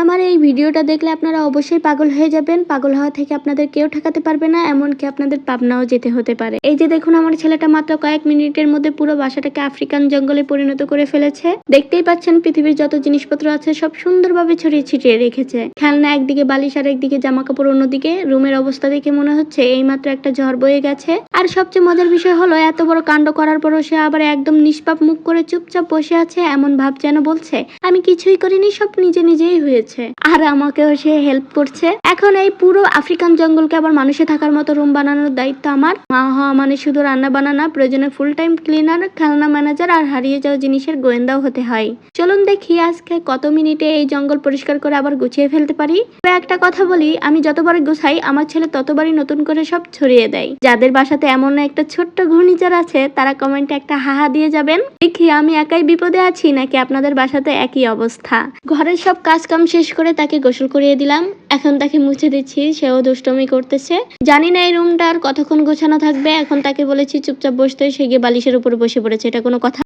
আমার এই ভিডিওটা দেখলে আপনারা অবশ্যই পাগল হয়ে যাবেন। পাগল হওয়া থেকে আপনাদের কেউ ঠেকাতে পারবে না, এমনকি আপনাদের পাবনাও যেতে হতে পারে। এই যে দেখুন, আমার ছেলেটা মাত্র কয়েক মিনিটের মধ্যে পুরো বাসাটাকে আফ্রিকান জঙ্গলে পরিণত করে ফেলেছে। দেখতেই পাচ্ছেন পৃথিবীর যত জিনিসপত্র আছে সব সুন্দরভাবে ছড়িয়ে ছিটিয়ে রেখেছে। খেলনা একদিকে, বালিশ আর একদিকে, জামা কাপড় অন্যদিকে। রুমের অবস্থা দেখে মনে হচ্ছে এইমাত্র একটা ঝড় বয়ে গেছে। আর সবচেয়ে মজার বিষয় হলো, এত বড় কাণ্ড করার পরও সে আবার একদম নিষ্পাপ মুখ করে চুপচাপ বসে আছে, এমন ভাব যেন বলছে আমি কিছুই করিনি, সব নিজে নিজেই হয়েছে। আর আমাকেও সে হেল্প করছে। এখন এই পুরো আফ্রিকান জঙ্গলকে আবার মানুষে থাকার মতো রুম বানানোর দায়িত্ব আমার। মা হওয়া মানে শুধু রান্না বানানা, প্রয়োজনে ফুল টাইম ক্লিনার, খেলনা ম্যানেজার আর হারিয়ে যাওয়া জিনিসের গোয়েন্দাও হতে হয়। চলুন দেখি আজকে কত মিনিটে এই জঙ্গল পরিষ্কার করে আবার গুছিয়ে ফেলতে পারি। একটা কথা বলি, আমি যতবারই গুছাই আমার ছেলে ততবারই নতুন করে সব ছড়িয়ে দেয়। যাদের বাসাতে এমন একটা ছোট্ট ঘূর্ণিঝড় আছে তারা কমেন্টে একটা হাহা দিয়ে যাবেন। দেখি আমি একাই বিপদে আছি নাকি আপনাদের বাসাতে একই অবস্থা। ঘরের সব কাজ কাম শেষ করে তাকে গোসল করিয়ে দিলাম। এখন তাকে মুছে দিচ্ছি, সেও দুষ্টমি করতেছে। জানি না এই রুমটা আর কতক্ষণ গোছানো থাকবে। এখন তাকে বলেছি চুপচাপ বসতে, সে গিয়ে বালিশের উপর বসে পড়েছে। এটা কোনো কথা?